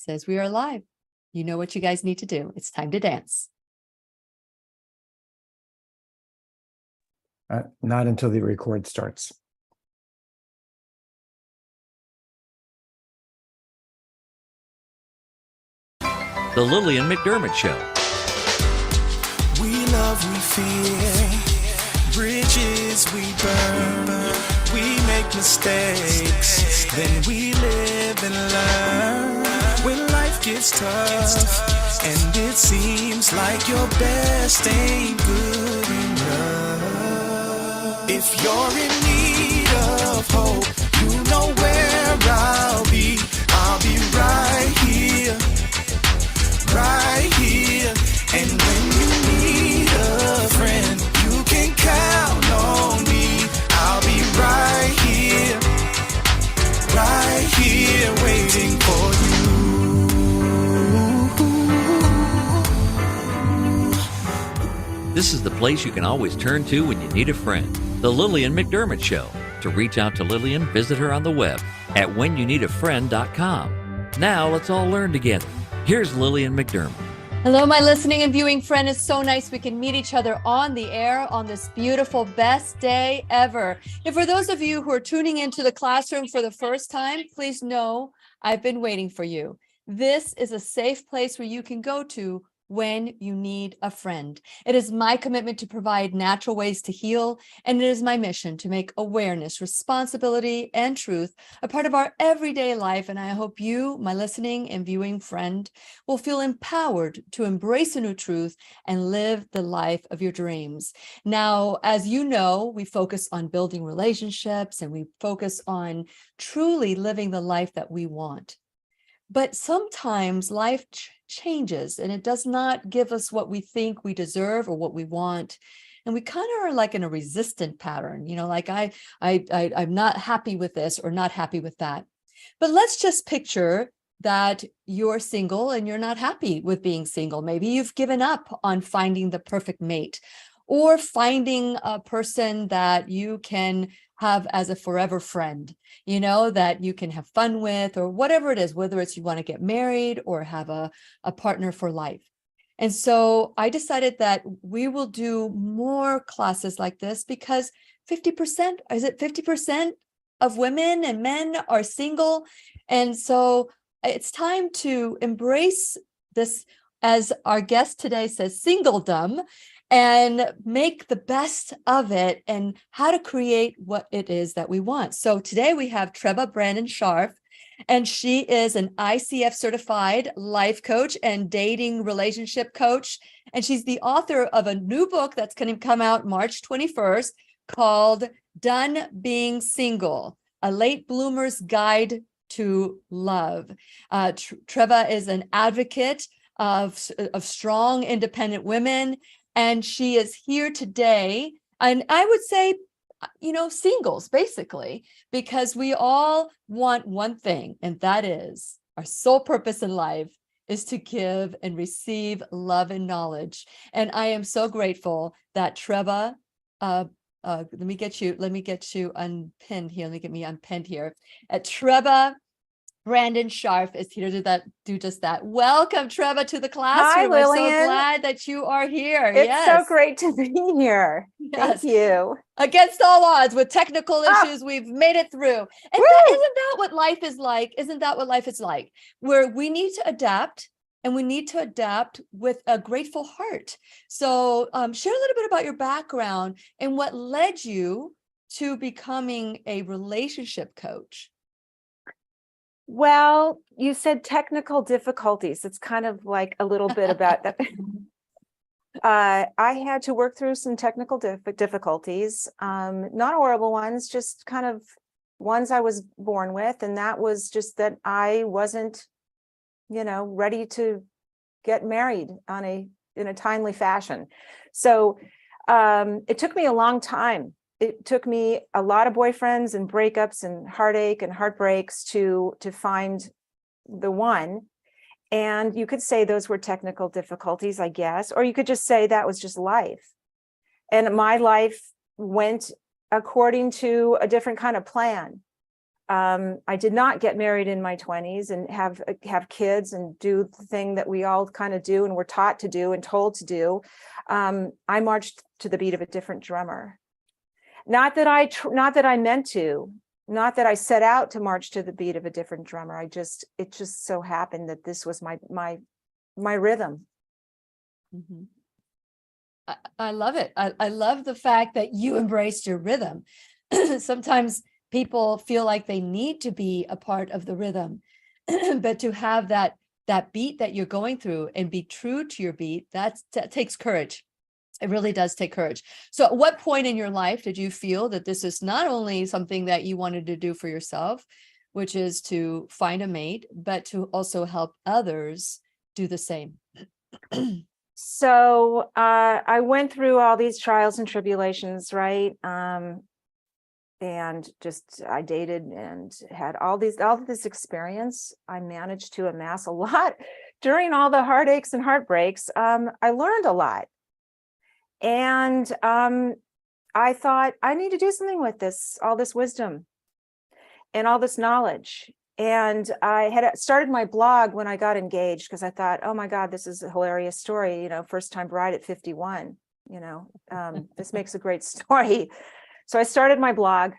says we are live. You know what you guys need to do. It's time to dance. Not until the record starts. The Lillian McDermott Show. We love, we fear, bridges we burn, we make mistakes, then we live and learn. When life gets tough, and it seems like your best ain't good enough. If you're in need of hope, you know where I'll be right here. Right here, and when you need a friend, you can count on me. I'll be right here, waiting for you. This is the place you can always turn to when you need a friend. The Lillian McDermott Show. To reach out to Lillian, visit her on the web at whenyouneedafriend.com. Now let's all learn together. Here's Lillian McDermott. Hello, my listening and viewing friend. It's so nice we can meet each other on the air on this beautiful best day ever. And for those of you who are tuning into the classroom for the first time, please know I've been waiting for you. This is a safe place where you can go to when you need a friend. It is my commitment to provide natural ways to heal, and it is my mission to make awareness, responsibility, and truth a part of our everyday life. And I hope you, my listening and viewing friend, will feel empowered to embrace a new truth and live the life of your dreams. Now, as you know, we focus on building relationships and we focus on truly living the life that we want. But sometimes life changes and it does not give us what we think we deserve or what we want. And we kind of are like in a resistant pattern, you know, like I'm not happy with this or not happy with that. But let's just picture that you're single and you're not happy with being single. Maybe you've given up on finding the perfect mate or finding a person that you can have as a forever friend, you know, that you can have fun with, or whatever it is, whether it's you want to get married or have a partner for life. And so I decided that we will do more classes like this because 50% of women and men are single. And so it's time to embrace this, as our guest today says, singledom, and make the best of it and how to create what it is that we want. So today we have Treva Brandon Scharf, and she is an ICF-certified life coach and dating relationship coach. And she's the author of a new book that's going to come out March 21st called Done Being Single, A Late Bloomer's Guide to Love. Treva is an advocate of strong, independent women. And she is here today, and I would say, you know, singles, basically, because we all want one thing, and that is our sole purpose in life is to give and receive love and knowledge. And I am so grateful that Treva, let me get you unpinned here. Let me get me unpinned here. Treva Brandon Scharf is here to do just that. Welcome, Treva, to the classroom. Hi, Lillian. I'm so glad that you are here. It's so great to be here. Yes. Thank you. Against all odds, with technical issues, we've made it through. And isn't that what life is like? Isn't that what life is like? Where we need to adapt, and we need to adapt with a grateful heart. So share a little bit about your background and what led you to becoming a relationship coach. Well, you said technical difficulties. It's kind of like a little bit about that. I had to work through some technical difficulties, not horrible ones, just kind of ones I was born with. And that was just that I wasn't, you know, ready to get married in a timely fashion. So it took me a long time. It took me a lot of boyfriends and breakups and heartache and heartbreaks to find the one. And you could say those were technical difficulties, I guess, or you could just say that was just life. And my life went according to a different kind of plan. I did not get married in my 20s and have kids and do the thing that we all kind of do and were taught to do and told to do. I marched to the beat of a different drummer. Not that I meant to, not that I set out to march to the beat of a different drummer. It just so happened that this was my rhythm. Mhm. I love it. I love the fact that you embraced your rhythm. Sometimes people feel like they need to be a part of the rhythm, but to have that beat that you're going through and be true to your beat, that takes courage. It really does take courage. So at what point in your life did you feel that this is not only something that you wanted to do for yourself, which is to find a mate, but to also help others do the same? So I went through all these trials and tribulations, right? And just I dated and had all this experience. I managed to amass a lot during all the heartaches and heartbreaks. I learned a lot. And I thought I need to do something with all this wisdom and all this knowledge. And I had started my blog when I got engaged because I thought, oh my God, this is a hilarious story. First time bride at 51, this makes a great story. So I started my blog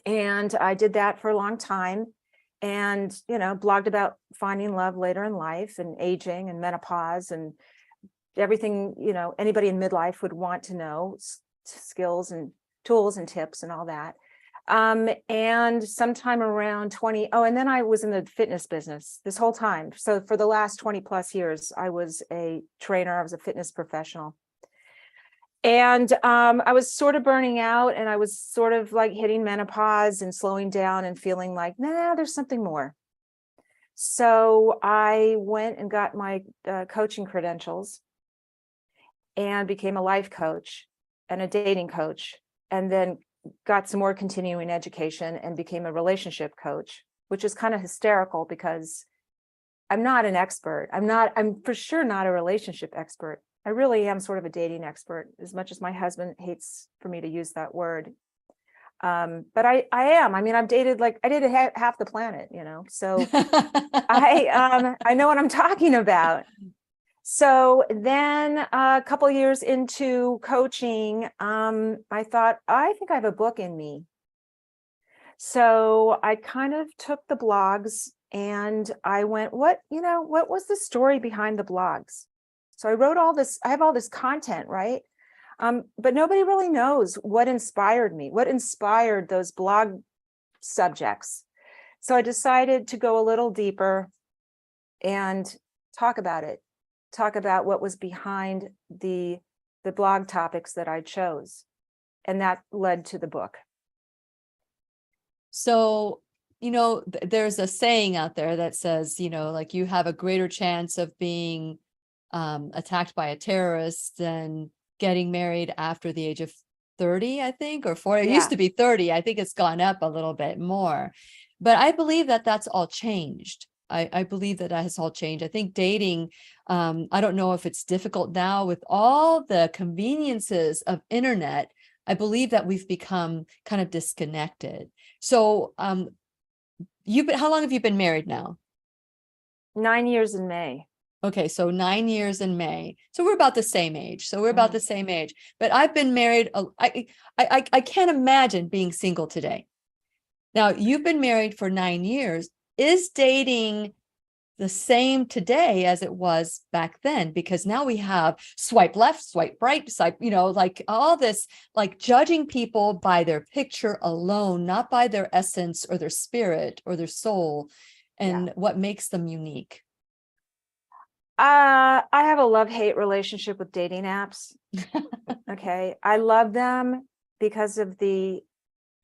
and I did that for a long time and, blogged about finding love later in life and aging and menopause and everything, anybody in midlife would want to know, skills and tools and tips and all that. And sometime around and then I was in the fitness business this whole time. So for the last 20 plus years, I was a trainer. I was a fitness professional. And I was sort of burning out and I was sort of like hitting menopause and slowing down and feeling like, nah, there's something more. So I went and got my coaching credentials and became a life coach and a dating coach, and then got some more continuing education and became a relationship coach, which is kind of hysterical because I'm not an expert. I'm for sure not a relationship expert. I really am sort of a dating expert, as much as my husband hates for me to use that word. But I am. I mean, I dated half the planet, so I know what I'm talking about. So then a couple of years into coaching, I thought, I think I have a book in me. So I kind of took the blogs and I went, what was the story behind the blogs? So I wrote all this, I have all this content, right? But nobody really knows what inspired me, what inspired those blog subjects. So I decided to go a little deeper and talk about it. Talk about what was behind the blog topics that I chose. And that led to the book. So, there's a saying out there that says, like you have a greater chance of being attacked by a terrorist than getting married after the age of 30, I think, or 40. It used to be 30. I think it's gone up a little bit more. But I believe that that's all changed. I believe that has all changed. I think dating, I don't know if it's difficult now with all the conveniences of internet. I believe that we've become kind of disconnected. So how long have you been married now? 9 years in May. Okay, so 9 years in May. So we're about the same age. But I've been married. I can't imagine being single today. Now, you've been married for 9 years. Is dating the same today as it was back then? Because now we have swipe left, swipe right, swipe, like all this, like judging people by their picture alone, not by their essence or their spirit or their soul and what makes them unique. I have a love-hate relationship with dating apps. Okay. I love them because of the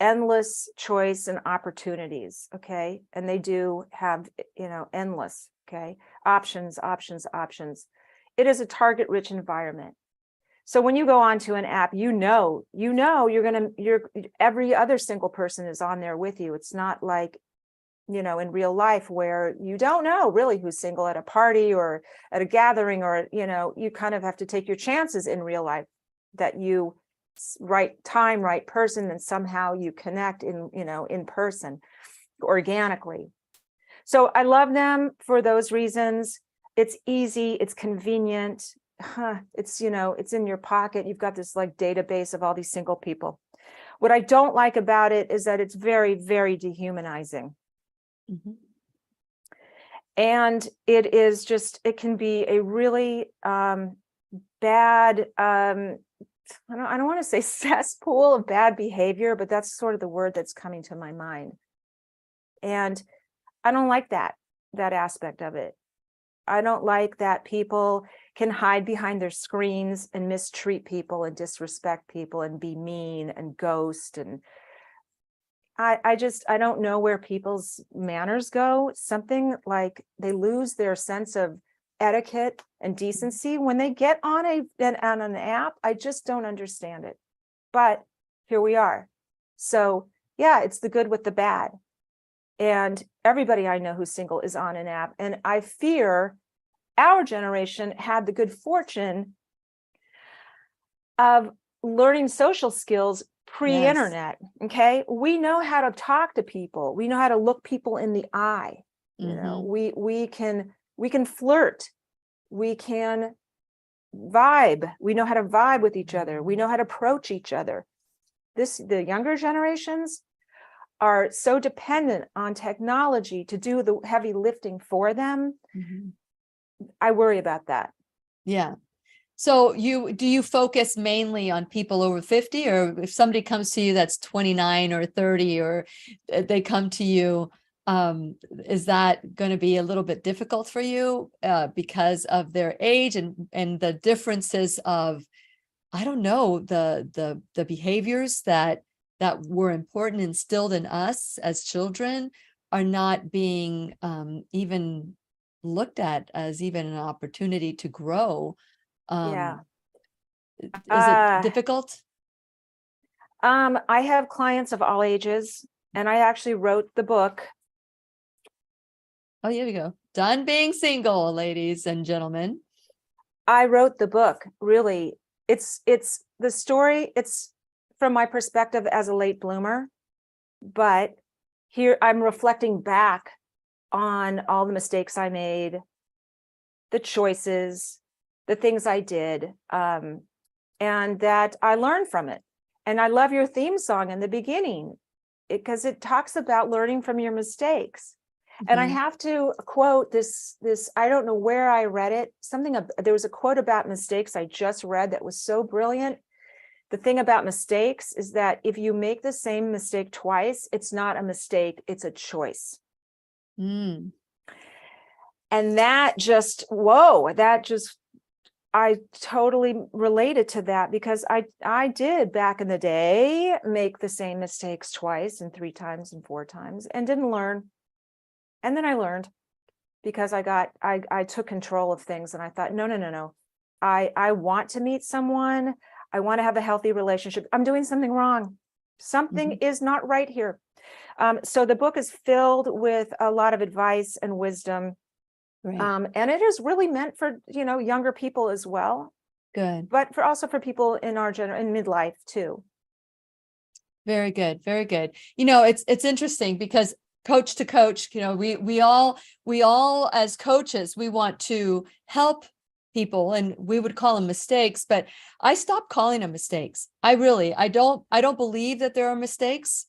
endless choice and opportunities. Okay. And they do have, endless, okay, options. It is a target-rich environment. So when you go onto an app, every other single person is on there with you. It's not like, in real life where you don't know really who's single at a party or at a gathering, or, you kind of have to take your chances in real life that you right time, right person, then somehow you connect in person organically. So I love them for those reasons. It's easy, it's convenient. It's, it's in your pocket. You've got this like database of all these single people. What I don't like about it is that it's very, very dehumanizing. Mhm. And it can be a really bad, I don't want to say cesspool of bad behavior, but that's sort of the word that's coming to my mind. And I don't like that aspect of it. I don't like that people can hide behind their screens and mistreat people and disrespect people and be mean and ghost. And I don't know where people's manners go. Something like they lose their sense of etiquette and decency when they get on an app. I just don't understand it. But here we are. So yeah, it's the good with the bad. And everybody I know who's single is on an app. And I fear our generation had the good fortune of learning social skills pre-internet. Yes. Okay. We know how to talk to people. We know how to look people in the eye. We can flirt. We can vibe. We know how to vibe with each other. We know how to approach each other. The younger generations are so dependent on technology to do the heavy lifting for them. Mhm. I worry about that. Yeah. So do you focus mainly on people over 50, or if somebody comes to you that's 29 or 30, or they come to you, is that going to be a little bit difficult for you because of their age and the differences of, I don't know, the behaviors that were important instilled in us as children are not being even looked at as even an opportunity to grow? Yeah. Is it difficult? I have clients of all ages, and I actually wrote the book. Oh, here we go. Done being single, ladies and gentlemen. I wrote the book. Really, it's the story. It's from my perspective as a late bloomer, but here I'm reflecting back on all the mistakes I made, the choices, the things I did, and that I learned from it. And I love your theme song in the beginning because it talks about learning from your mistakes. And I have to quote this, I don't know where I read it, there was a quote about mistakes I just read that was so brilliant. The thing about mistakes is that if you make the same mistake twice, it's not a mistake, it's a choice. Mm. And I totally related to that because I did back in the day make the same mistakes twice and 3 times and 4 times and didn't learn. And then I learned because I took control of things and I thought, no. I want to meet someone. I want to have a healthy relationship. I'm doing something wrong. Something is not right here. So the book is filled with a lot of advice and wisdom. Right. And it is really meant for, younger people as well. Good. But also for people in our in midlife too. Very good. Very good. It's interesting because coach to coach, we all as coaches, we want to help people and we would call them mistakes, but I stopped calling them mistakes. I don't believe that there are mistakes.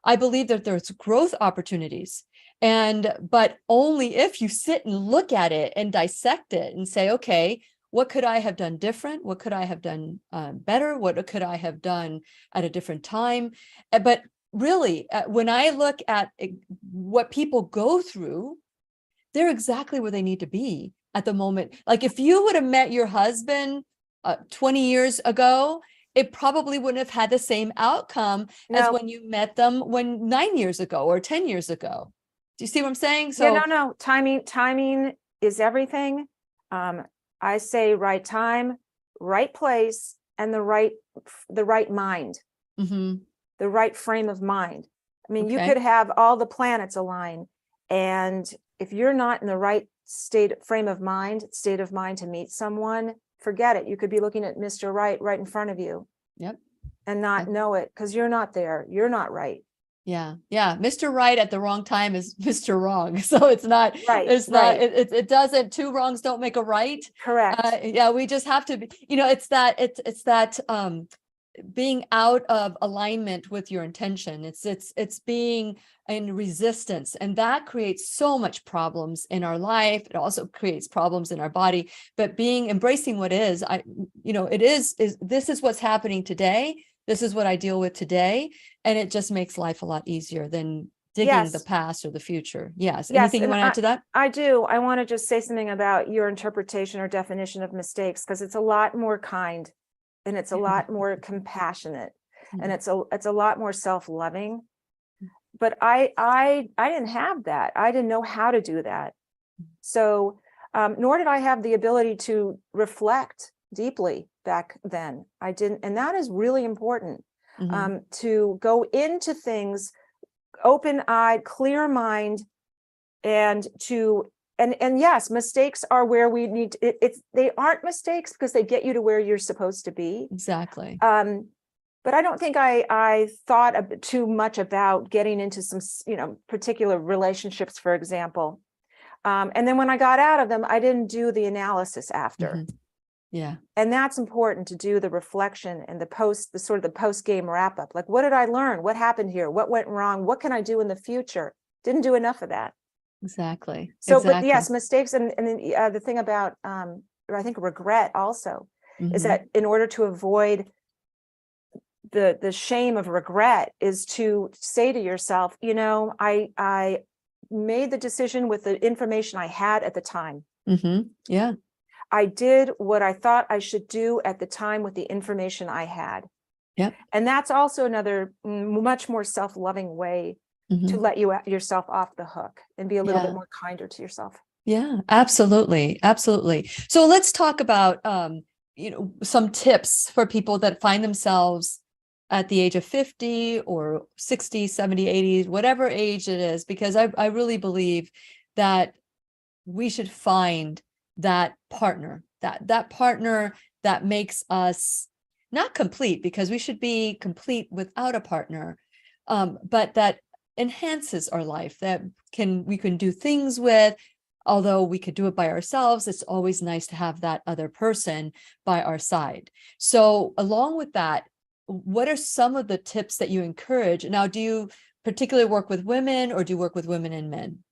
I believe that there's growth opportunities. But only if you sit and look at it and dissect it and say, okay, what could I have done different? What could I have done better? What could I have done at a different time? But really, when I look at what people go through, they're exactly where they need to be at the moment. Like if you would have met your husband 20 years ago, it probably wouldn't have had the same outcome as when you met them 9 years ago or 10 years ago. Do you see what I'm saying? So yeah, no. Timing is everything. I say right time, right place, and the right mind, the right frame of mind. I mean, you could have all the planets align, and if you're not in the right state of mind to meet someone, forget it. You could be looking at Mr. Right in front of you. Yep. and not know it because you're not there. You're not right. Yeah. Yeah. Mr. Right at the wrong time is Mr. Wrong. So it's not, Right, it's not, right. it doesn't, two wrongs don't make a right. Correct. Yeah. We just have to be, it's that, being out of alignment with your intention. It's being in resistance, and that creates so much problems in our life. It also creates problems in our body, but embracing what is, this is what's happening today. This is what I deal with today. And it just makes life a lot easier than digging the past or the future. Yes. Anything you want to add to that? I do. I want to just say something about your interpretation or definition of mistakes, because it's a lot more kind, and it's a lot more compassionate, and it's a lot more self-loving. But I didn't have that. I didn't know how to do that. So nor did I have the ability to reflect deeply back then. I didn't, and that is really important, to go into things open-eyed, clear mind, and yes, mistakes are where we need they aren't mistakes because they get you to where you're supposed to be. Exactly. But I don't think I thought too much about getting into some, particular relationships, for example. And then when I got out of them, I didn't do the analysis after. Yeah. And that's important, to do the reflection and the post-game wrap up. Like, what did I learn? What happened here? What went wrong? What can I do in the future? Didn't do enough of that. Exactly. So, but yes, mistakes. And the thing about, I think regret also is that in order to avoid the shame of regret, is to say to yourself, I made the decision with the information I had at the time. Yeah. I did what I thought I should do at the time with the information I had. Yep. And that's also another much more self-loving way to let yourself off the hook and be a little bit more kinder to yourself. Yeah, absolutely. Absolutely. So let's talk about, some tips for people that find themselves at the age of 50 or 60, 70, 80, whatever age it is, because I really believe that we should find that partner, that partner that makes us not complete, because we should be complete without a partner, but that enhances our life, that we can do things with. Although we could do it by ourselves, it's always nice to have that other person by our side. So along with that, what are some of the tips that you encourage? Now, do you particularly work with women, or do you work with women and men?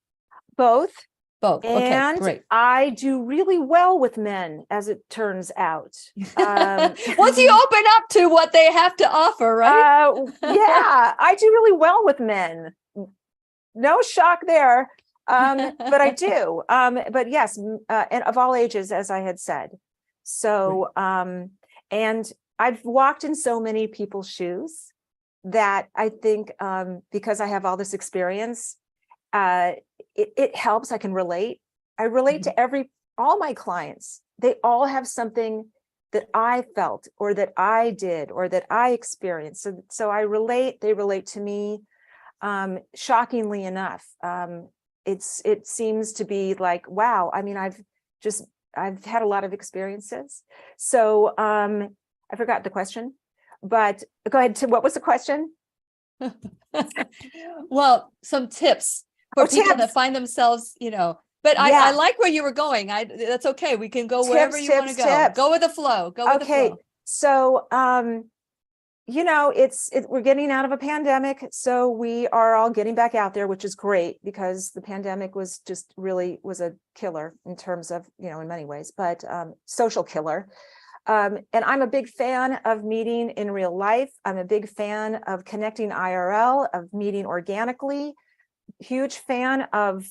Both. Both. Okay, And great. I do really well with men, as it turns out. Once you open up to what they have to offer, right? Yeah, I do really well with men. No shock there. But I do. But yes, and of all ages, as I had said. So, and I've walked in so many people's shoes that I think, because I have all this experience, it helps. I can relate. I relate to all my clients. They all have something that I felt, or that I did, or that I experienced. So I relate. They relate to me. Shockingly enough, it seems to be like, wow. I mean, I've had a lot of experiences. So I forgot the question, but go ahead. What was the question? Well, some tips for people that find themselves, but I like where you were going. That's okay. We can go wherever you want to go. Tips. Go with the flow. Go with the flow. So, we're getting out of a pandemic, so we are all getting back out there, which is great, because the pandemic was a killer in terms of, in many ways, but social killer. And I'm a big fan of meeting in real life. I'm a big fan of connecting IRL, of meeting organically. Huge fan of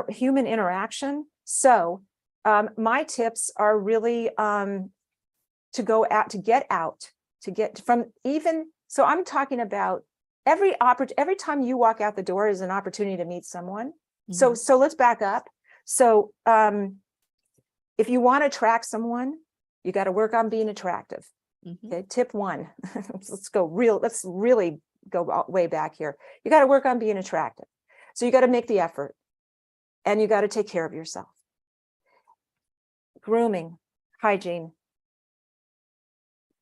human interaction. So my tips are really to go out, to get from even. So I'm talking about every time you walk out the door is an opportunity to meet someone. So let's back up. So if you want to attract someone, you got to work on being attractive. Okay, tip 1. Let's really go way back here. You got to work on being attractive. So you got to make the effort, and you got to take care of yourself. Grooming, hygiene,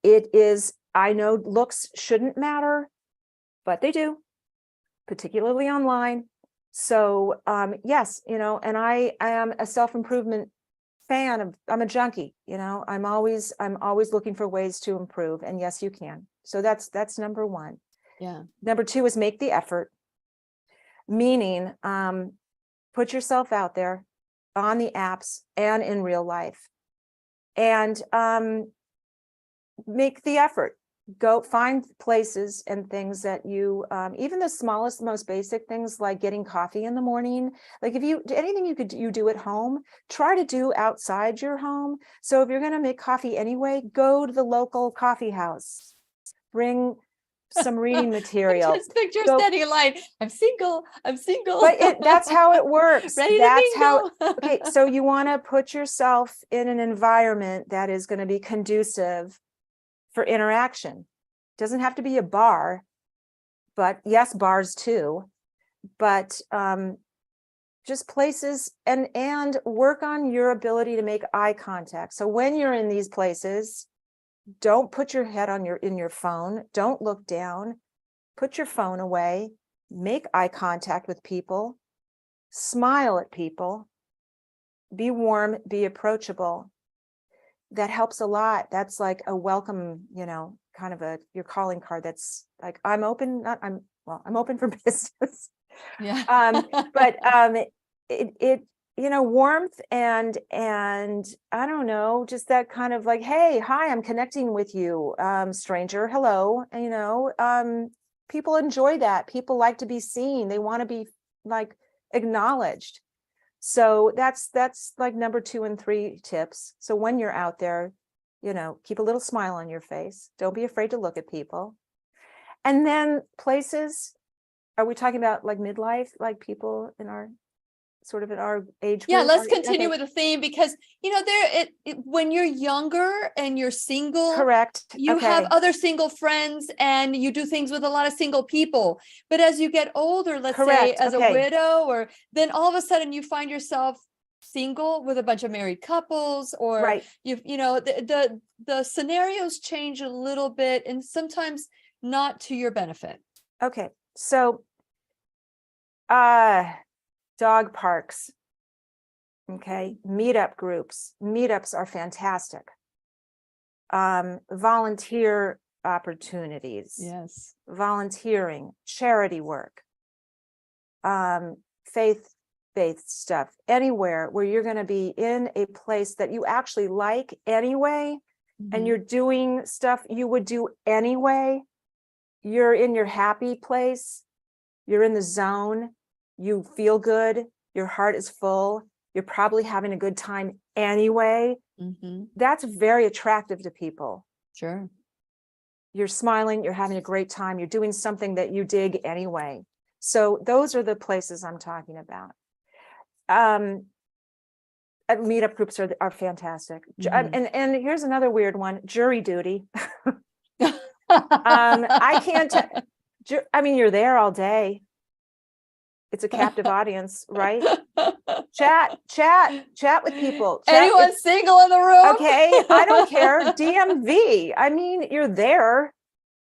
It is, I know looks shouldn't matter, but they do, particularly online. So yes, and I am a self-improvement fan of, I'm a junkie, I'm always looking for ways to improve. And yes, you can. So that's number one. Yeah. Number two is make the effort, meaning put yourself out there on the apps and in real life, and make the effort. Go find places and things that you, even the smallest, most basic things like getting coffee in the morning. Like if you, anything you do at home, try to do outside your home. So if you're going to make coffee anyway, go to the local coffee house, bring some reading material. Just picture Go- standing in line. I'm single. But that's how it works. Ready That's to how, mingle. okay. So you want to put yourself in an environment that is going to be conducive for interaction. Doesn't have to be a bar, but yes, bars too, but just places, and work on your ability to make eye contact. So when you're in these places, don't put your head in your phone. Don't look down. Put your phone away. Make eye contact with people. Smile at people. Be warm. Be approachable. That helps a lot. That's like a welcome, kind of your calling card. That's like, I'm open for business. Yeah. But warmth and I don't know, just that kind of like, hey, hi, I'm connecting with you, stranger, hello. People enjoy that. People like to be seen. They want to be like acknowledged. So that's like number 2 and 3 tips. So when you're out there, keep a little smile on your face. Don't be afraid to look at people. And then places, are we talking about like midlife, like people in our age group? Yeah, let's Okay. continue with the theme, because when you're younger and you're single, Correct. you have other single friends and you do things with a lot of single people. But as you get older, let's say Correct. as a Okay. widow, or then all of a sudden you find yourself single with a bunch of married couples, or Right. the scenarios change a little bit, and sometimes not to your benefit. Okay. So dog parks. Okay. Meetup groups. Meetups are fantastic. Volunteer opportunities. Yes. Volunteering, charity work, faith-based stuff, anywhere where you're going to be in a place that you actually like anyway, and you're doing stuff you would do anyway. You're in your happy place. You're in the zone. You feel good. Your heart is full. You're probably having a good time anyway. That's very attractive to people. Sure. You're smiling, you're having a great time, you're doing something that you dig anyway. So those are the places I'm talking about. Meetup groups are fantastic. And here's another weird one, jury duty. I can't, you're there all day. It's a captive audience, right? Chat with people. Anyone single in the room? Okay, I don't care. DMV. You're there.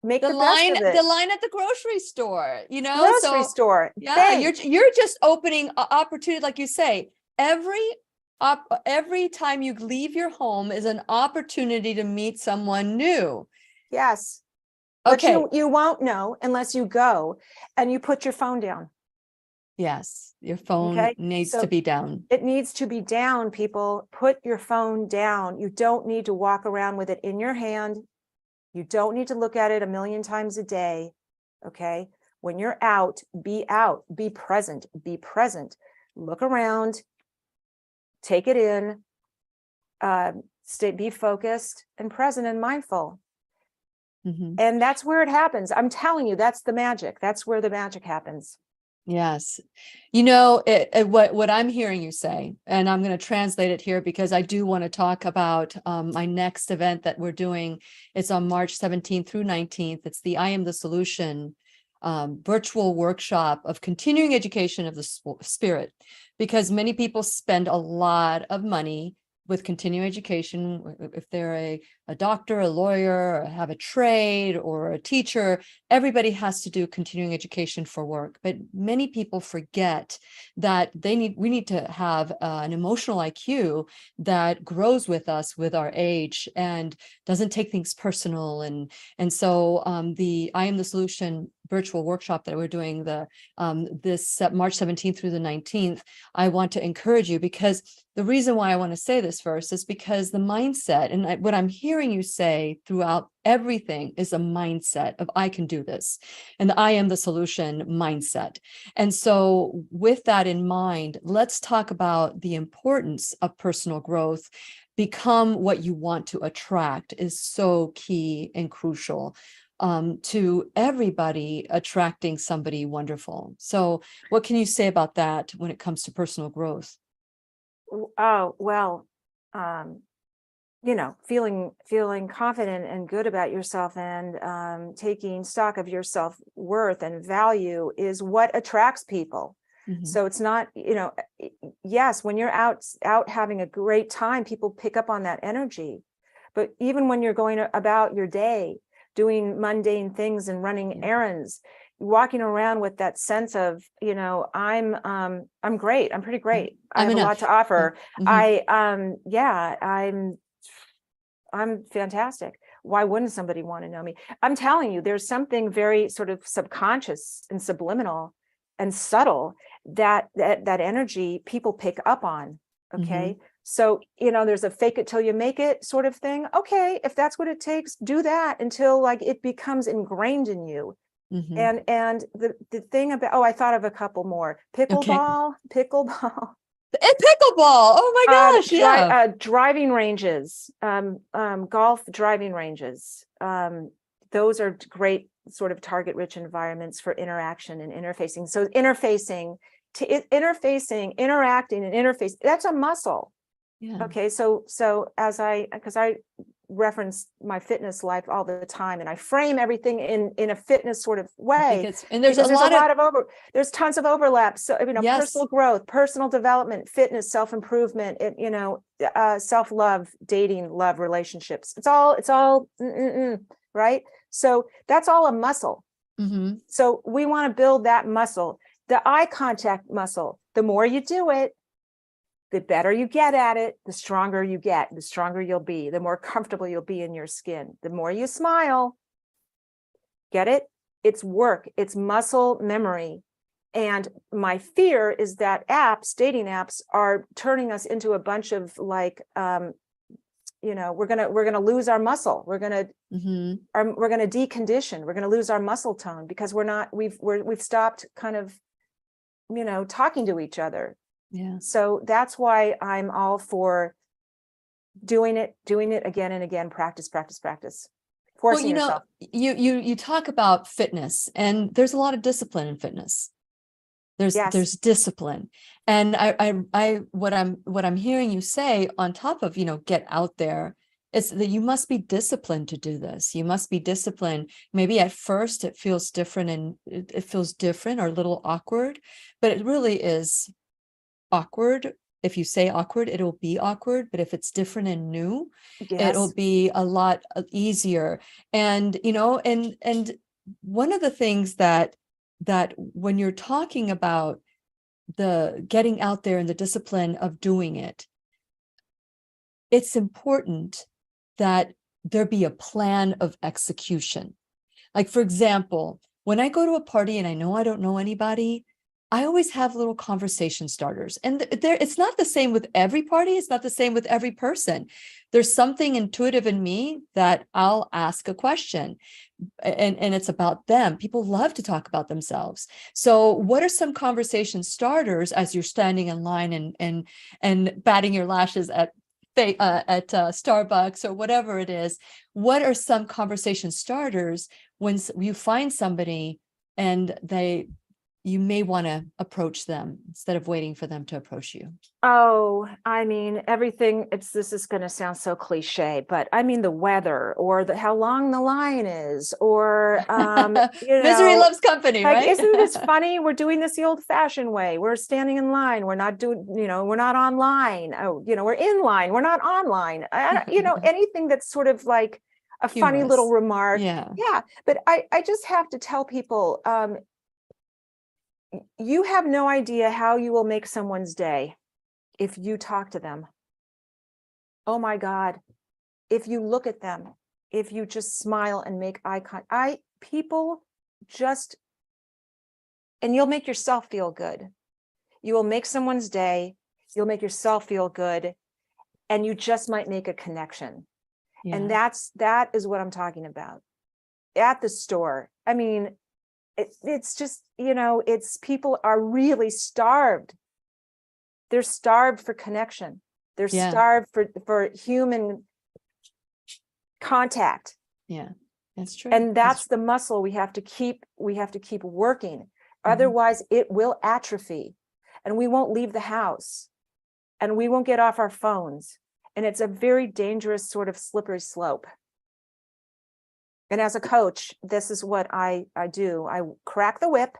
Make the best of it. The line at the grocery store, Grocery store. Yeah, Thanks. you're just opening opportunity, like you say. Every time you leave your home is an opportunity to meet someone new. Yes. Okay. But you won't know unless you go and you put your phone down. Yes, your phone needs to be down. It needs to be down, people. Put your phone down. You don't need to walk around with it in your hand. You don't need to look at it a million times a day. Okay. When you're out, be present, look around, take it in, be focused and present and mindful. And that's where it happens. I'm telling you, that's the magic. That's where the magic happens. Yes. What I'm hearing you say, and I'm going to translate it here because I do want to talk about my next event that we're doing. It's on March 17th through 19th. It's the I Am the Solution virtual workshop of continuing education of the spirit, because many people spend a lot of money with continuing education, if they're a doctor, a lawyer, or have a trade or a teacher, everybody has to do continuing education for work. But many people forget that we need to have an emotional IQ that grows with us with our age and doesn't take things personal. And so the I Am the Solution virtual workshop that we're doing this March 17th through the 19th, I want to encourage you, because the reason why I want to say this first is because the mindset, and what I'm hearing you say throughout everything, is a mindset of I can do this, and the I am the solution mindset. And so with that in mind, let's talk about the importance of personal growth. Become what you want to attract is so key and crucial to everybody attracting somebody wonderful. So what can you say about that when it comes to personal growth? Oh, well, feeling confident and good about yourself and taking stock of your self-worth and value is what attracts people. Mm-hmm. So it's not, yes, when you're out having a great time, people pick up on that energy. But even when you're going about your day, doing mundane things and running errands, walking around with that sense of, I'm great. I'm pretty great. I have a lot to offer. Mm-hmm. I'm fantastic. Why wouldn't somebody want to know me? I'm telling you, there's something very sort of subconscious and subliminal and subtle that energy people pick up on. Okay. Mm-hmm. So, there's a fake it till you make it sort of thing. Okay. If that's what it takes, do that until like it becomes ingrained in you. Mm-hmm. And the thing about, I thought of a couple more. Pickleball. And pickleball. Oh my gosh. Yeah. Driving ranges, golf driving ranges. Those are great sort of target rich environments for interaction and interfacing. So interacting and interface, that's a muscle. Yeah. Okay. So because I reference my fitness life all the time, and I frame everything in a fitness sort of way. And there's there's tons of overlaps. So, Yes. Personal growth, personal development, fitness, self-improvement, self-love, dating, love, relationships. It's all right. So that's all a muscle. Mm-hmm. So we want to build that muscle, the eye contact muscle. The more you do it, the better you get at it, the stronger you get, the stronger you'll be, the more comfortable you'll be in your skin. The more you smile, get it? It's work, it's muscle memory. And my fear is that dating apps are turning us into a bunch of like, we're gonna lose our muscle. We're gonna decondition. We're gonna lose our muscle tone because we've stopped kind of, talking to each other. Yeah. So that's why I'm all for doing it again and again, practice, forcing yourself. You talk about fitness, and there's a lot of discipline in fitness. There's discipline. And what I'm hearing you say on top of, get out there, is that you must be disciplined to do this. You must be disciplined. Maybe at first it feels different or a little awkward, but it really is awkward. If you say awkward, it'll be awkward, but if it's different and new, it'll be a lot easier. And and one of the things that when you're talking about the getting out there and the discipline of doing it, it's important that there be a plan of execution. Like, for example, when I go to a party and I know I don't know anybody, I always have little conversation starters, and it's not the same with every party. It's not the same with every person. There's something intuitive in me that I'll ask a question, and it's about them. People love to talk about themselves. So what are some conversation starters as you're standing in line and batting your lashes at Starbucks or whatever it is? What are some conversation starters when you find somebody and you may want to approach them instead of waiting for them to approach you? Oh, I mean, everything, this is going to sound so cliche, but I mean, the weather or how long the line is, or, Misery loves company, like, right? isn't this funny? We're doing this the old fashioned way. We're standing in line. We're not doing, we're not online. Oh, we're in line. We're not online. Anything that's sort of like a funny little Humorous. remark. Yeah. Yeah. But I just have to tell people, you have no idea how you will make someone's day if you talk to them. Oh my God. If you look at them, if you just smile and make eye contact, people just, and you'll make yourself feel good. You will make someone's day. You'll make yourself feel good. And you just might make a connection. Yeah. And that is what I'm talking about. At the store. I mean, it's just, it's people are really starved. They're starved for connection. They're starved for human contact. Yeah, that's true. And that's the muscle we have to keep working. Mm-hmm. Otherwise it will atrophy and we won't leave the house and we won't get off our phones. And it's a very dangerous sort of slippery slope. And as a coach, this is what I do. I crack the whip.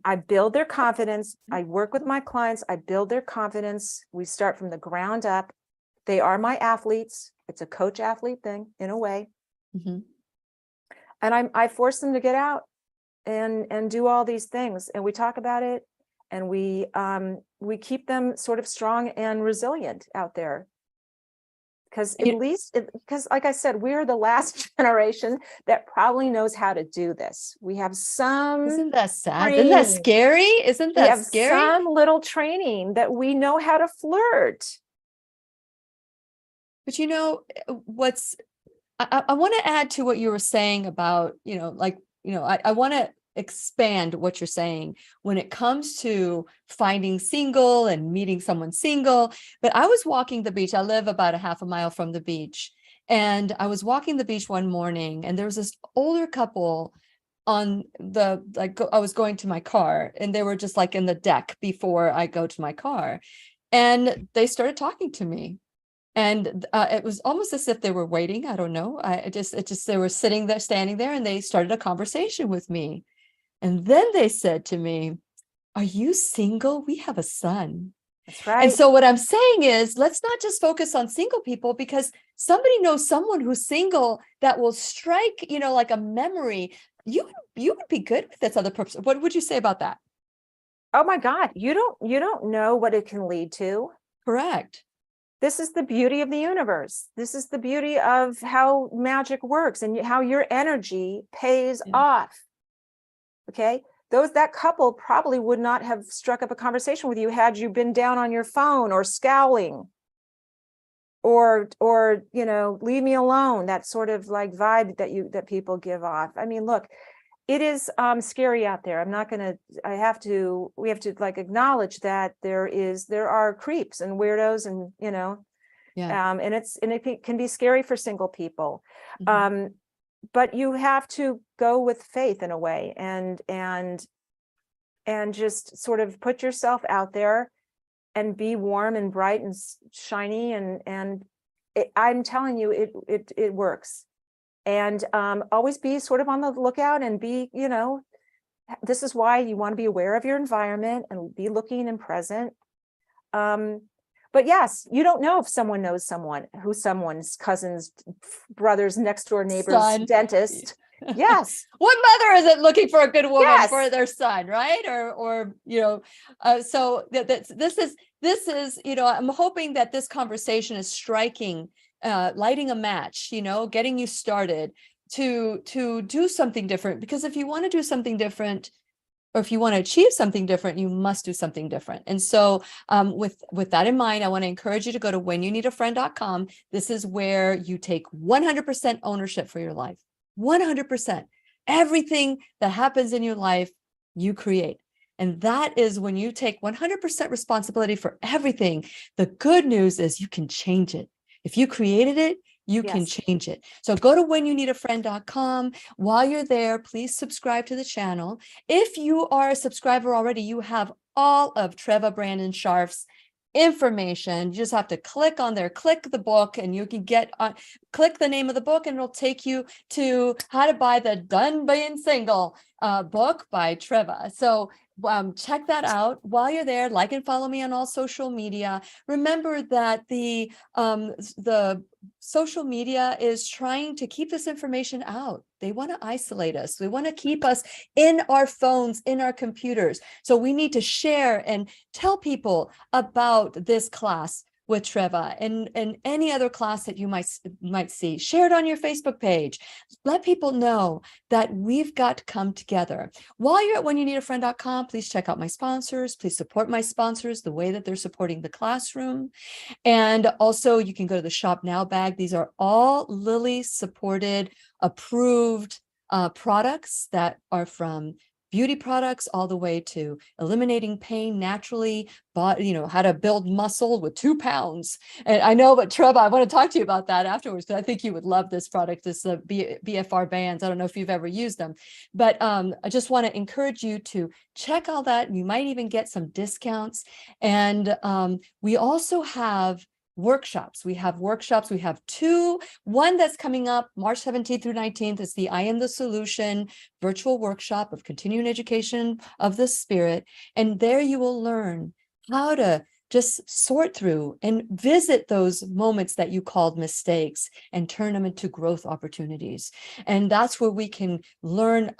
I build their confidence. I work with my clients. I build their confidence. We start from the ground up. They are my athletes. It's a coach athlete thing in a way. Mm-hmm. And I force them to get out and do all these things. And we talk about it and we keep them sort of strong and resilient out there. Because because like I said, we're the last generation that probably knows how to do this. We have some. Isn't that sad? Isn't that scary? Isn't that scary? We have some little training that we know how to flirt. But I want to add to what you were saying about, I want to expand what you're saying when it comes to finding single and meeting someone single. But I was walking the beach. I live about a half a mile from the beach. And I was walking the beach one morning and there was this older couple on I was going to my car and they were just like in the deck before I go to my car. And they started talking to me. And it was almost as if they were waiting. I don't know. They were sitting there, standing there, and they started a conversation with me. And then they said to me, "Are you single? We have a son." That's right. And so what I'm saying is, let's not just focus on single people, because somebody knows someone who's single that will strike, like a memory. You would be good with this other person. What would you say about that? Oh my God, you don't know what it can lead to. Correct. This is the beauty of the universe. This is the beauty of how magic works and how your energy pays off. Okay. That couple probably would not have struck up a conversation with you had you been down on your phone or scowling or leave me alone. That sort of like vibe that people give off. I mean, look, it is scary out there. We have to like acknowledge that there are creeps and weirdos and, and it can be scary for single people. Mm-hmm. But you have to go with faith in a way and just sort of put yourself out there and be warm and bright and shiny. I'm telling you, it works. And always be sort of on the lookout and be, this is why you want to be aware of your environment and be looking and present. But yes, you don't know if someone knows someone's cousin's brother's next door neighbor's son. Dentist. Yes. What mother isn't looking for a good woman for their son, right? So this is, I'm hoping that this conversation is striking, lighting a match, getting you started to do something different. Because if you want to do something different, or if you want to achieve something different, you must do something different. And so with that in mind, I want to encourage you to go to whenyouneedafriend.com. This is where you take 100% ownership for your life. 100%. Everything that happens in your life, you create. And that is when you take 100% responsibility for everything. The good news is you can change it. If you created it, you can Yes. change it. So go to whenyouneedafriend.com. While you're there, please subscribe to the channel. If you are a subscriber already, you have all of Treva Brandon Scharf's information. You just have to click on there, click the book, and you can get on, click the name of the book, and it'll take you to how to buy the Done Being Single book by Treva. So check that out. While you're there, like and follow me on all social media. Remember that the social media is trying to keep this information out. They want to isolate us. They want to keep us in our phones, in our computers. So we need to share and tell people about this class with Treva and any other class that you might see. Share it on your Facebook page. Let people know that we've got to come together. While you're at whenyouneedafriend.com, please check out my sponsors. Please support my sponsors the way that they're supporting the classroom. And also you can go to the Shop Now bag. These are all Lily supported, approved products that are from beauty products all the way to eliminating pain naturally, but how to build muscle with 2 pounds. And I know, but Treva, I want to talk to you about that afterwards, because I think you would love this product, this BFR bands. I don't know if you've ever used them, but I just want to encourage you to check all that. You might even get some discounts. And we also have workshops. We have 2, one that's coming up March 17th through 19th. It's the I Am the Solution virtual workshop of continuing education of the spirit. And there you will learn how to just sort through and visit those moments that you called mistakes and turn them into growth opportunities. And that's where we can learn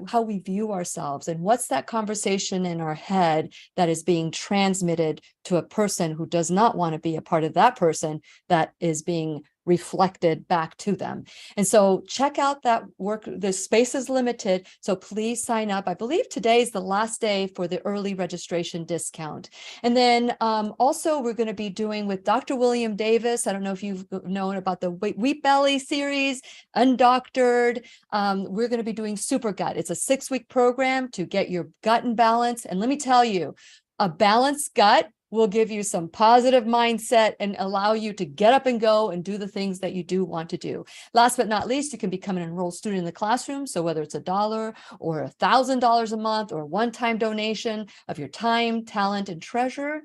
how we view ourselves and what's that conversation in our head that is being transmitted to a person who does not want to be a part of that person that is being reflected back to them. And so check out that work. The space is limited, so please sign up. I believe today is the last day for the early registration discount. And then also we're going to be doing with Dr. William Davis. I don't know if you've known about the Wheat Belly series, Undoctored. We're going to be doing Super Gut. It's a 6-week program to get your gut in balance. And let me tell you, a balanced gut will give you some positive mindset and allow you to get up and go and do the things that you do want to do. Last but not least, you can become an enrolled student in the classroom. So whether it's $1 or $1,000 a month or a one-time donation of your time, talent, and treasure,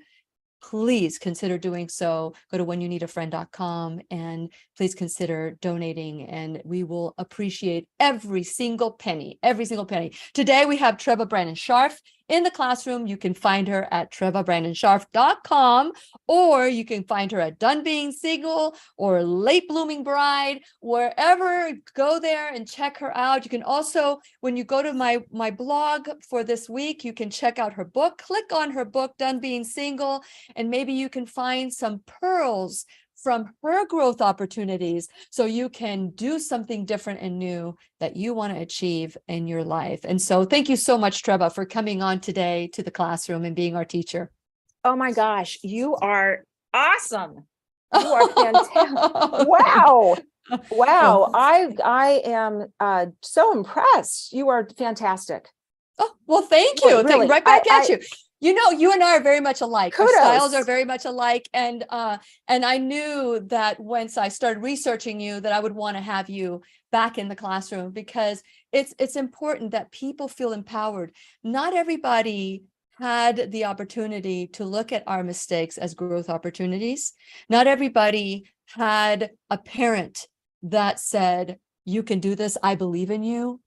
please consider doing so. Go to whenyouneedafriend.com and please consider donating, and we will appreciate every single penny, every single penny. Today we have Treva Brandon Scharf in the classroom. You can find her at trevabrandonscharf.com, or you can find her at Done Being Single or Late Blooming Bride, wherever. Go there and check her out. You can also, when you go to my blog for this week, you can check out her book. Click on her book, Done Being Single, and maybe you can find some pearls from her growth opportunities so you can do something different and new that you want to achieve in your life. And so thank you so much, Treva, for coming on today to the classroom and being our teacher. Oh my gosh, you are awesome. You are fantastic. Wow. Wow. I am so impressed. You are fantastic. Oh, well, thank you. Really, right back at you. You and I are very much alike. Kudos. Our styles are very much alike. And I knew that once I started researching you, that I would want to have you back in the classroom, because it's important that people feel empowered. Not everybody had the opportunity to look at our mistakes as growth opportunities. Not everybody had a parent that said, you can do this, I believe in you.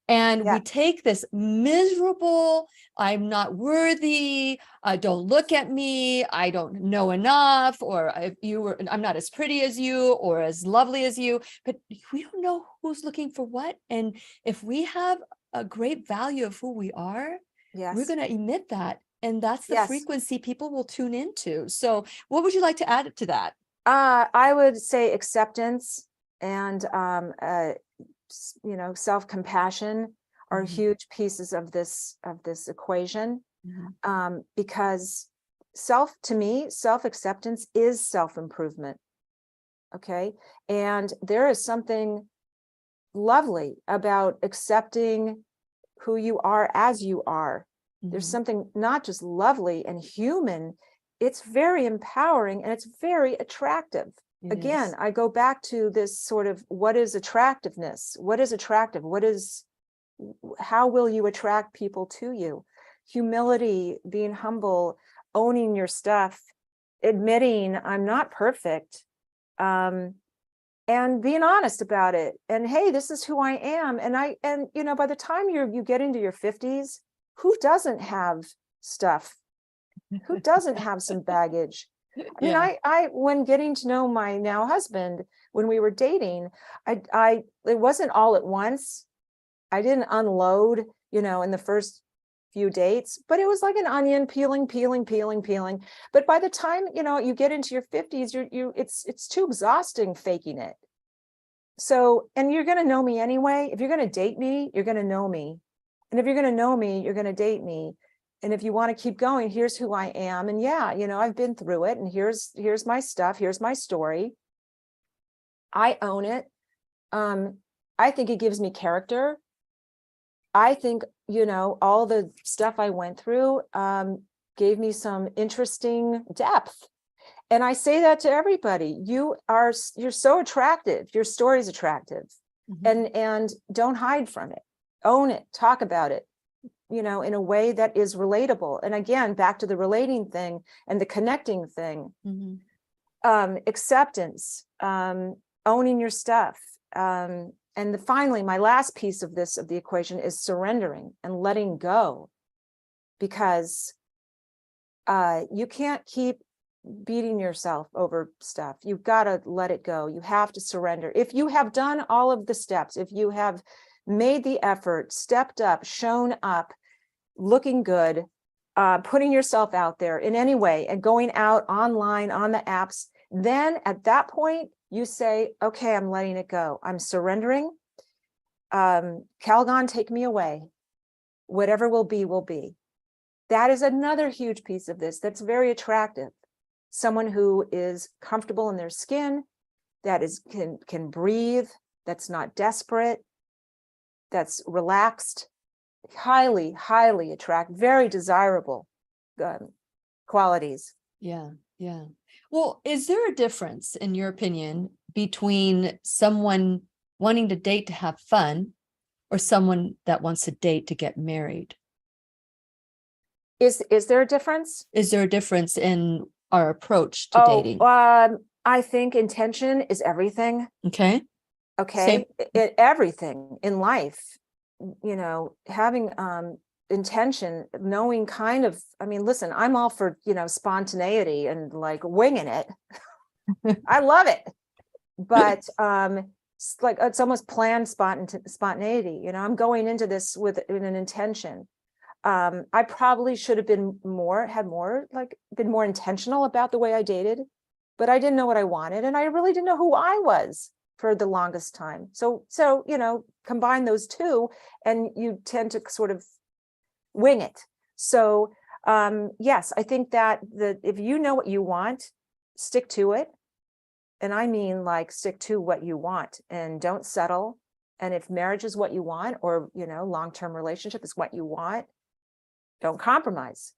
And we take this miserable, I'm not worthy, don't look at me, I don't know enough, or I'm not as pretty as you or as lovely as you, but we don't know who's looking for what. And if we have a great value of who we are, we're going to emit that. And that's the frequency people will tune into. So what would you like to add to that? I would say acceptance and self-compassion are huge pieces of this equation, because self-acceptance is self-improvement. Okay. And there is something lovely about accepting who you are as you are. There's something not just lovely and human, it's very empowering and it's very attractive. again, Yes. I go back to this sort of, what is attractiveness? What is attractive? How will you attract people to you? Humility, being humble, owning your stuff, admitting I'm not perfect, and being honest about it. And hey, this is who I am. And you know, by the time you get into your 50s, who doesn't have stuff? Who doesn't have some baggage? I mean, Yeah. I when getting to know my now husband, when we were dating, it wasn't all at once. I didn't unload, you know, in the first few dates, but it was like an onion peeling. But by the time, you know, you get into your 50s, it's too exhausting faking it. So, and you're going to know me anyway. If you're going to date me, you're going to know me. And if you're going to know me, you're going to date me. And if you want to keep going, here's who I am. And yeah, you know, I've been through it, and here's my stuff. Here's my story. I own it. I think it gives me character. I think, you know, all the stuff I went through gave me some interesting depth. And I say that to everybody. You're so attractive. Your story's attractive. And don't hide from it. Own it. Talk about it, you know, in a way that is relatable. And again, back to the relating thing and the connecting thing. Acceptance, owning your stuff. And finally, my last piece of the equation is surrendering and letting go, because you can't keep beating yourself over stuff. You've got to let it go. You have to surrender. If you have done all of the steps, if you have made the effort, stepped up, shown up, looking good, putting yourself out there in any way, and going out online on the apps, then at that point, you say, okay, I'm letting it go. I'm surrendering. Calgon, take me away. Whatever will be, will be. That is another huge piece of this that's very attractive. Someone who is comfortable in their skin, that is can breathe, that's not desperate, that's relaxed, highly, highly attractive, very desirable qualities. Yeah. Yeah. Well, is there a difference, in your opinion, between someone wanting to date to have fun or someone that wants to date to get married? Is there a difference? Is there a difference in our approach to dating? I think intention is everything. Okay. Okay. Everything in life, you know, having intention, knowing kind of, I mean, listen, I'm all for, you know, spontaneity and like winging it. I love it. But it's almost planned spontaneity. You know, I'm going into this with an intention. I probably should have been more intentional about the way I dated, but I didn't know what I wanted, and I really didn't know who I was for the longest time. So, you know, combine those two and you tend to sort of wing it. So, yes, I think that if you know what you want, stick to it. And I mean, like, stick to what you want and don't settle. And if marriage is what you want, or, you know, long-term relationship is what you want, don't compromise.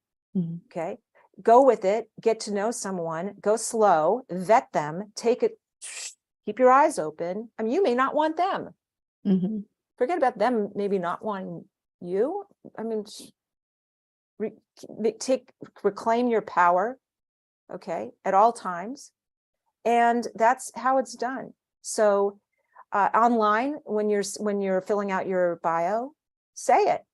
Okay. Go with it, get to know someone, go slow, vet them, take it, keep your eyes open. I mean, you may not want them. Forget about them maybe not wanting you. I mean, reclaim your power, okay, at all times. And that's how it's done. So online, when you're filling out your bio, say it.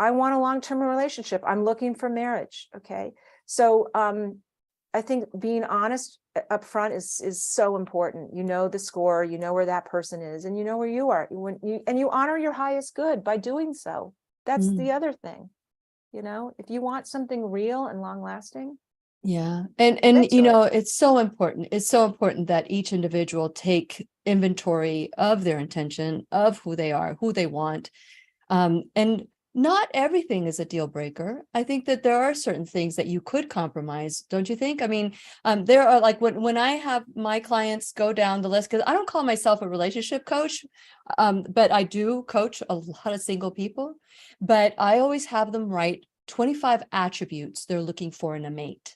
I want a long-term relationship. I'm looking for marriage. Okay. So I think being honest up front is so important. You know the score, you know where that person is, and you know where you are. And you honor your highest good by doing so. That's the other thing. You know, if you want something real and long lasting. Yeah. And you know, it's so important. It's so important that each individual take inventory of their intention, of who they are, who they want. And not everything is a deal breaker. I think that there are certain things that you could compromise, don't you think? I mean, there are, like, when I have my clients go down the list, because I don't call myself a relationship coach, but I do coach a lot of single people, but I always have them write 25 attributes they're looking for in a mate.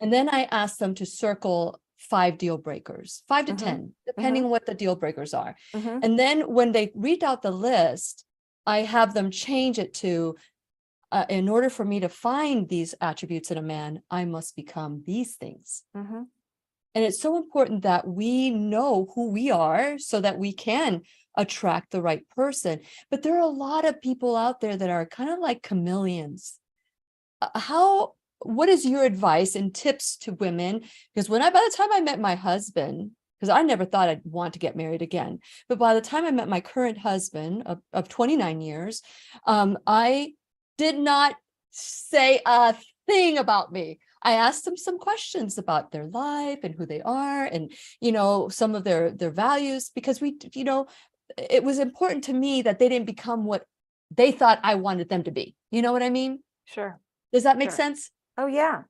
And then I ask them to circle 5 deal breakers, 5 to 10, depending on what the deal breakers are. Mhm. And then when they read out the list, I have them change it to, in order for me to find these attributes in a man, I must become these things. Mhm. And it's so important that we know who we are so that we can attract the right person. But there are a lot of people out there that are kind of like chameleons. What is your advice and tips to women? Because by the time I met my husband, because I never thought I'd want to get married again, but by the time I met my current husband of 29 years, I did not say a thing about me. I asked them some questions about their life and who they are, and some of their values, because it was important to me that they didn't become what they thought I wanted them to be. You know what I mean? Sure. Does that make Sure. sense? Oh, yeah.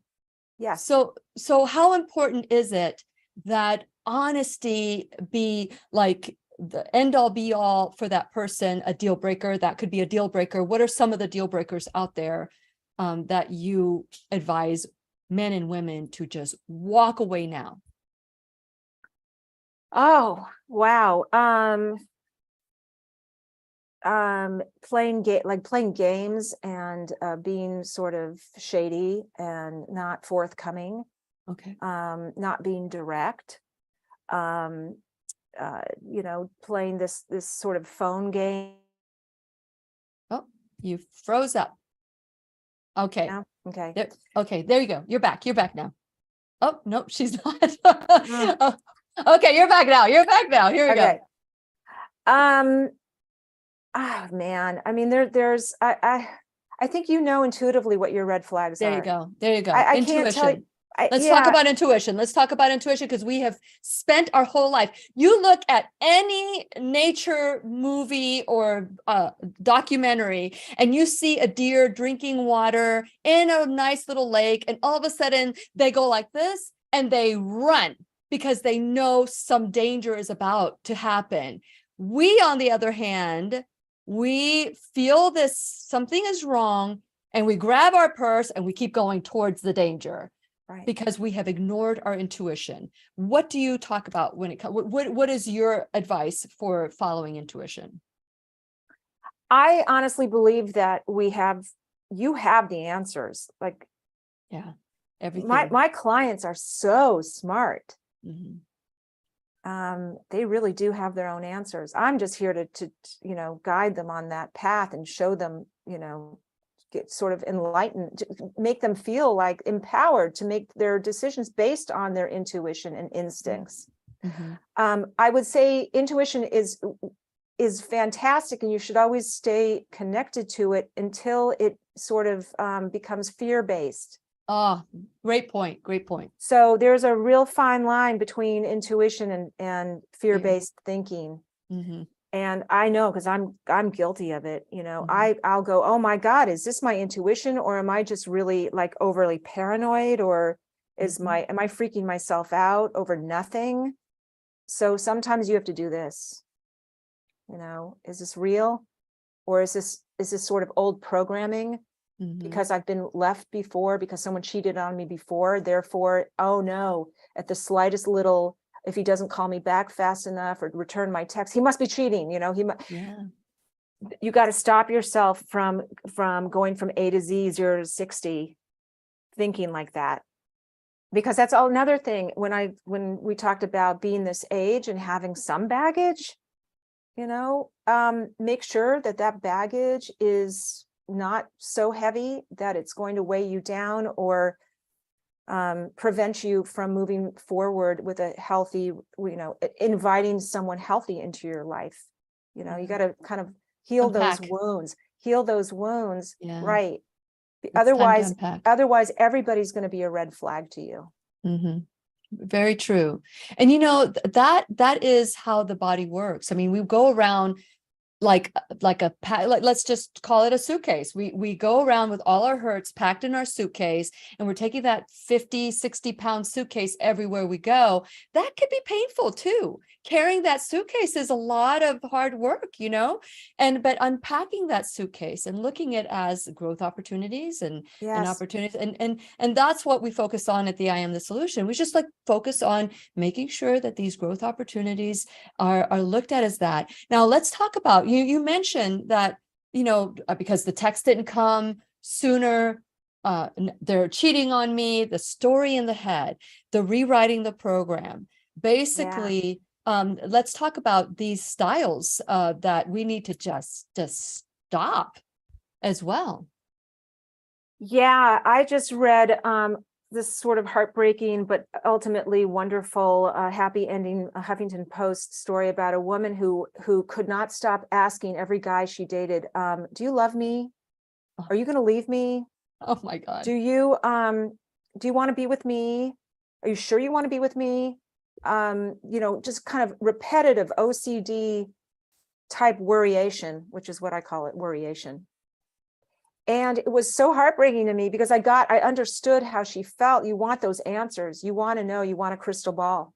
Yes. So how important is it that honesty be like the end all be all for that person, a deal breaker? That could be a deal breaker. What are some of the deal breakers out there that you advise men and women to just walk away now? Oh, wow. Playing games and being sort of shady and not forthcoming, Okay. not being direct, playing this sort of phone game. Oh, you froze up. Okay. Yeah. Okay. Okay, there you go. You're back now. Oh, no, she's not. Oh, okay, you're back now. Here we Okay. go. Oh man, I mean, there's I think intuitively what your red flags are. There you go. I can't tell you. Intuition. Let's talk about intuition. Because we have spent our whole life. You look at any nature movie or documentary, and you see a deer drinking water in a nice little lake, and all of a sudden they go like this and they run because they know some danger is about to happen. We, on the other hand, we feel something is wrong, and we grab our purse and we keep going towards the danger. Right. Because we have ignored our intuition. What do you talk about when it comes? What is your advice for following intuition? I honestly believe that you have the answers. Like, yeah, everything. My clients are so smart. Mm-hmm. They really do have their own answers. I'm just here to guide them on that path and show them, get sort of enlightened, make them feel like empowered to make their decisions based on their intuition and instincts. Mm-hmm. I would say intuition is fantastic, and you should always stay connected to it until it sort of becomes fear-based. Oh, great point. So there's a real fine line between intuition and fear-based thinking. Mm-hmm. And I know, because I'm guilty of it. Mm-hmm. I'll go, oh my God, is this my intuition, or am I just really like overly paranoid, or am I freaking myself out over nothing? So sometimes you have to do this. Is this real, or is this sort of old programming? Mm-hmm. Because I've been left before, because someone cheated on me before, therefore, oh no, at the slightest little, if he doesn't call me back fast enough or return my text, he must be cheating. You got to stop yourself from going from A to Z, 0 to 60, thinking like that. Because that's another thing. When we talked about being this age and having some baggage, make sure that baggage is not so heavy that it's going to weigh you down or prevent you from moving forward with a healthy, inviting someone healthy into your life. You got to kind of heal those wounds, yeah. Right? Otherwise everybody's going to be a red flag to you. Mm-hmm. Very true. And that is how the body works. I mean, we go around like let's just call it a suitcase. We go around with all our hurts packed in our suitcase, and we're taking that 50, 60-pound suitcase everywhere we go. That could be painful too. Carrying that suitcase is a lot of hard work, but unpacking that suitcase and looking at it as growth opportunities and opportunities. And that's what we focus on at the I Am the Solution. We just focus on making sure that these growth opportunities are looked at as that. Now let's talk about, you mentioned that, because the text didn't come sooner, they're cheating on me, the story in the head, the rewriting the program. Basically, let's talk about these styles that we need to just stop as well. Yeah, I just read this sort of heartbreaking but ultimately wonderful happy ending Huffington Post story about a woman who could not stop asking every guy she dated, do you love me? Are you going to leave me? Oh my God. Do you want to be with me? Are you sure you want to be with me? Just kind of repetitive OCD type worryation, which is what I call it, worryation. And it was so heartbreaking to me because I understood how she felt. You want those answers. You want to know, you want a crystal ball.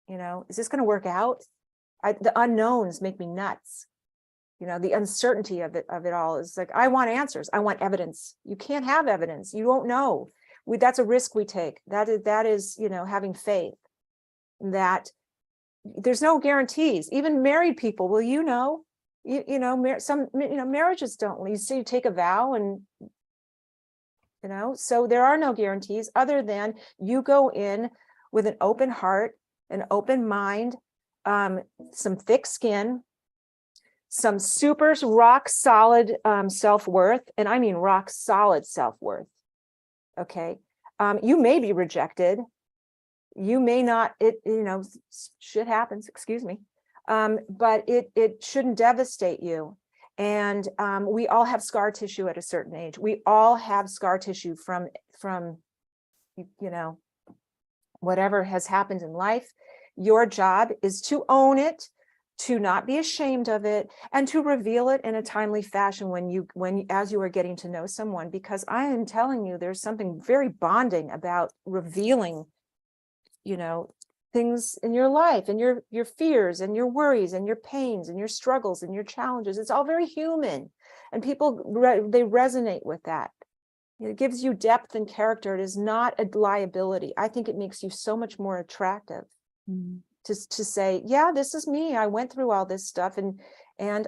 Is this going to work out? The unknowns make me nuts. The uncertainty of it all is I want answers. I want evidence. You can't have evidence. You won't know. That's a risk we take. That is, having faith that there's no guarantees. Even married people, well, some marriages don't. You say you take a vow, and so there are no guarantees other than you go in with an open heart, an open mind, some thick skin, some super rock solid self-worth, and I mean rock solid self-worth. Okay, you may be rejected, you may not. Shit happens. Excuse me. But it shouldn't devastate you. And we all have scar tissue at a certain age. We all have scar tissue from whatever has happened in life. Your job is to own it, to not be ashamed of it, and to reveal it in a timely fashion as you are getting to know someone. Because I am telling you, there's something very bonding about revealing, things in your life and your fears and your worries and your pains and your struggles and your challenges. It's all very human, and people they resonate with that. It gives you depth and character. It is not a liability. I think it makes you so much more attractive to say, yeah, this is me. I went through all this stuff, and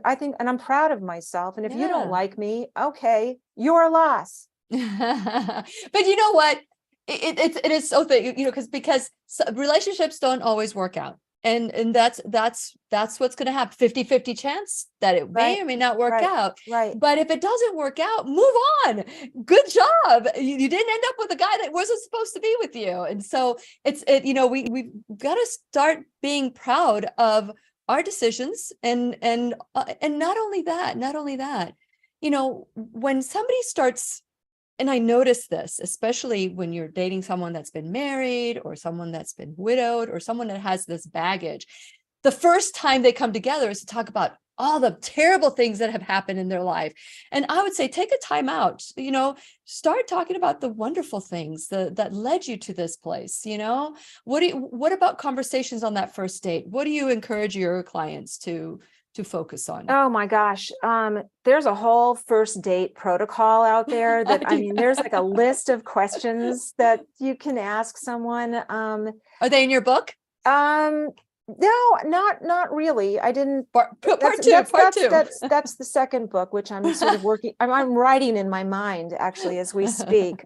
I think, and I'm proud of myself. And if you don't like me, okay, you're a loss. But you know what? It is so thick, because relationships don't always work out. And that's what's going to happen. 50-50 chance that it may or may not work out. Right. But if it doesn't work out, move on. Good job. You didn't end up with a guy that wasn't supposed to be with you. And so we've got to start being proud of our decisions. And not only that, when somebody starts, and I notice this, especially when you're dating someone that's been married or someone that's been widowed or someone that has this baggage, the first time they come together is to talk about all the terrible things that have happened in their life. And I would say, take a time out, start talking about the wonderful things that led you to this place. What about conversations on that first date? What do you encourage your clients to focus on? Oh my gosh. There's a whole first date protocol out there that, there's a list of questions that you can ask someone. Are they in your book? No, not really. I didn't. Part two. That's the second book, which I'm sort of working. I'm writing in my mind actually as we speak.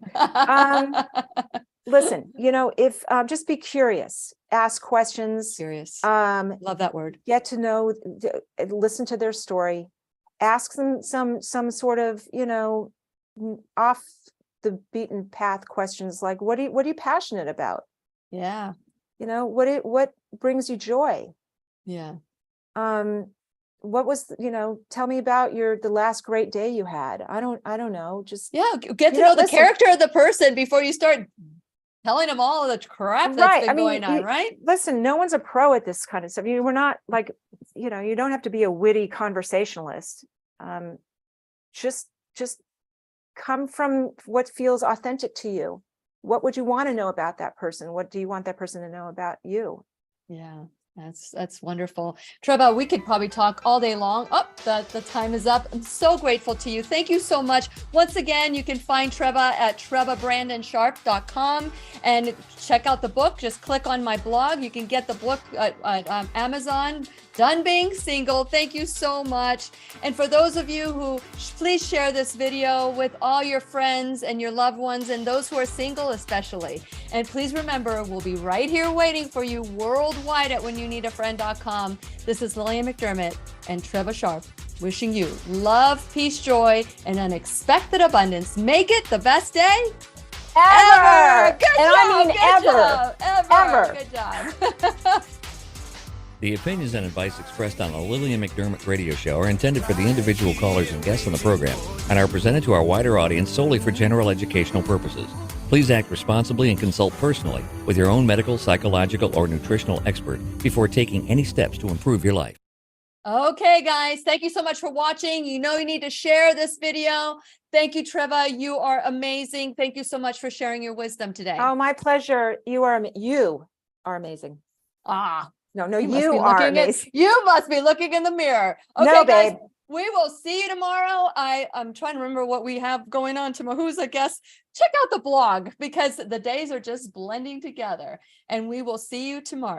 Listen, if just be curious, ask questions. Curious. Love that word. Get to know, listen to their story, ask them some sort of, off the beaten path questions like, what are you passionate about? Yeah. What brings you joy? Yeah. What was, tell me about the last great day you had. I don't know. Just get to know the character of the person before you start telling them all the crap that's Right. been I mean, going on, right? listen, no one's a pro at this kind of stuff. We're not like, you don't have to be a witty conversationalist. Just come from what feels authentic to you. What would you want to know about that person? What do you want that person to know about you? Yeah, that's wonderful. Treva, we could probably talk all day long. Oh, the time is up. I'm so grateful to you. Thank you so much. Once again, you can find Treva at trevabrandonsharf.com and check out the book. Just click on my blog. You can get the book at Amazon. Done being single. Thank you so much. And for those of you who, please share this video with all your friends and your loved ones and those who are single especially. And please remember, we'll be right here waiting for you worldwide at whenyouneedafriend.com. This is Lillian McDermott and Treva Scharf wishing you love, peace, joy, and unexpected abundance. Make it the best day ever. Good And job. I mean Good ever. job. Good job. The opinions and advice expressed on the Lillian McDermott radio show are intended for the individual callers and guests on the program and are presented to our wider audience solely for general educational purposes. Please act responsibly and consult personally with your own medical, psychological, or nutritional expert before taking any steps to improve your life. Okay, guys, thank you so much for watching. You need to share this video. Thank you, Treva. You are amazing. Thank you so much for sharing your wisdom today. Oh, my pleasure. You are amazing. No, You must you be are looking amazing. you must be looking in the mirror. Okay, No, guys, babe. we will see you tomorrow. I'm trying to remember what we have going on tomorrow. Who's a guest? Check out the blog because the days are just blending together. And we will see you tomorrow.